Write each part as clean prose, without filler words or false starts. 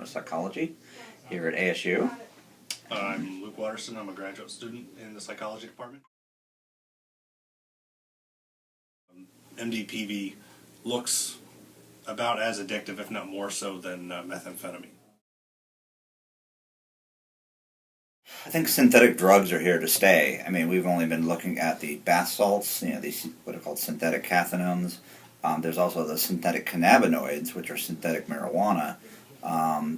of Psychology here at ASU. I'm Luke Watterson. I'm a graduate student in the psychology department. MDPV looks about as addictive, if not more so, than methamphetamine. I think synthetic drugs are here to stay. I mean, we've only been looking at the bath salts, these what are called synthetic cathinones. There's also the synthetic cannabinoids, which are synthetic marijuana,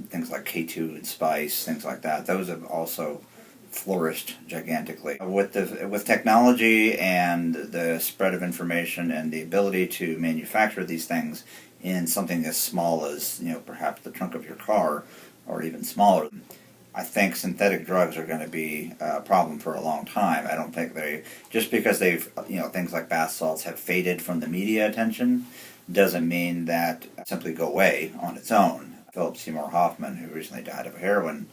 things like K2 and spice, things like that. Those have also flourished gigantically. With technology and the spread of information and the ability to manufacture these things in something as small as, perhaps the trunk of your car or even smaller, I think synthetic drugs are going to be a problem for a long time. I don't think just because they've, things like bath salts have faded from the media attention, doesn't mean that simply go away on its own. Philip Seymour Hoffman, who recently died of a heroin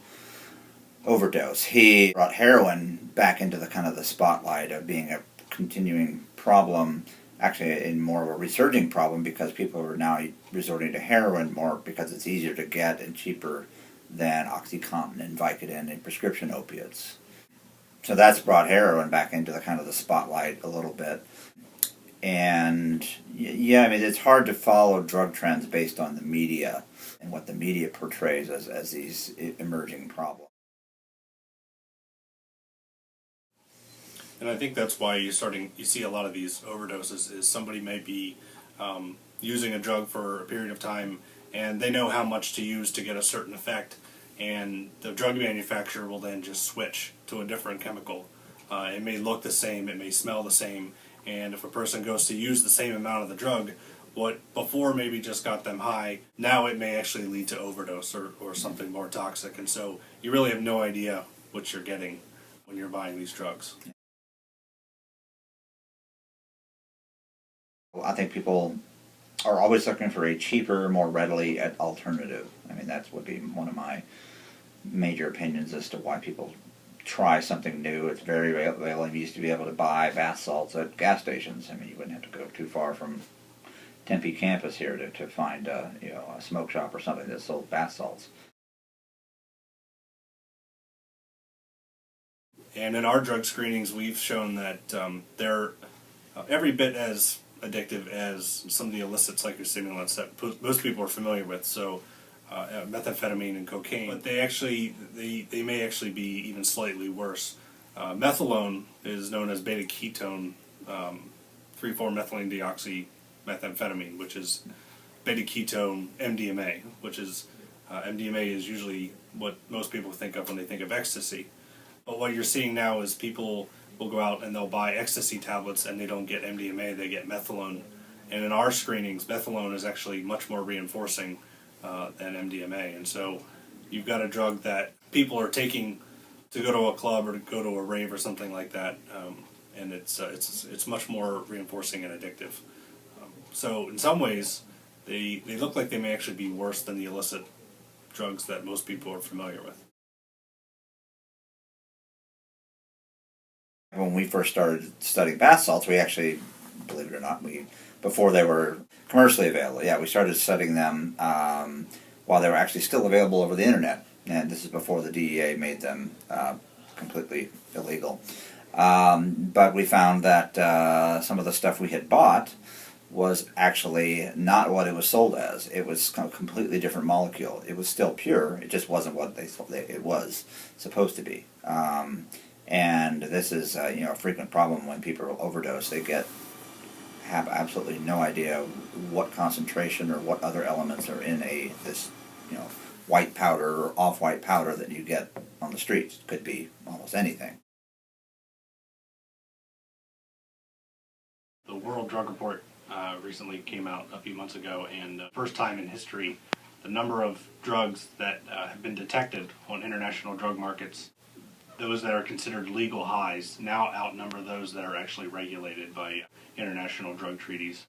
overdose, he brought heroin back into the spotlight of being a continuing problem, actually in more of a resurging problem, because people are now resorting to heroin more because it's easier to get and cheaper than OxyContin and Vicodin and prescription opiates. So that's brought heroin back into the spotlight a little bit. And yeah, I mean, it's hard to follow drug trends based on the media and what the media portrays as these emerging problems. And I think that's why you see a lot of these overdoses is somebody may be using a drug for a period of time, and they know how much to use to get a certain effect, and the drug manufacturer will then just switch to a different chemical. It may look the same, it may smell the same, and if a person goes to use the same amount of the drug, what before maybe just got them high, now it may actually lead to overdose or something more toxic, and so you really have no idea what you're getting when you're buying these drugs. I think people are always looking for a cheaper, more readily alternative. I mean, that would be one of my major opinions as to why people try something new. It's very available. You used to be able to buy bath salts at gas stations. I mean, you wouldn't have to go too far from Tempe campus here to find a smoke shop or something that sold bath salts. And in our drug screenings, we've shown that they're every bit as addictive as some of the illicit psychostimulants that most people are familiar with, so methamphetamine and cocaine. But they may actually be even slightly worse. Methylone is known as beta-ketone 3,4-methylene deoxymethamphetamine, which is beta-ketone MDMA, which is MDMA is usually what most people think of when they think of ecstasy. But what you're seeing now is people will go out and they'll buy ecstasy tablets and they don't get MDMA, they get methylone. And in our screenings, methylone is actually much more reinforcing than MDMA. And so you've got a drug that people are taking to go to a club or to go to a rave or something like that, and it's much more reinforcing and addictive. So in some ways, they look like they may actually be worse than the illicit drugs that most people are familiar with. When we first started studying bath salts, we actually, believe it or not, before they were commercially available, we started studying them while they were actually still available over the internet. And this is before the DEA made them completely illegal. But we found that some of the stuff we had bought was actually not what it was sold as. It was a completely different molecule. It was still pure. It just wasn't what it was supposed to be. And this is a frequent problem when people overdose. They have absolutely no idea what concentration or what other elements are in this white powder or off-white powder that you get on the streets. It could be almost anything. The World Drug Report recently came out a few months ago, and first time in history, the number of drugs that have been detected on international drug markets, those that are considered legal highs, now outnumber those that are actually regulated by international drug treaties.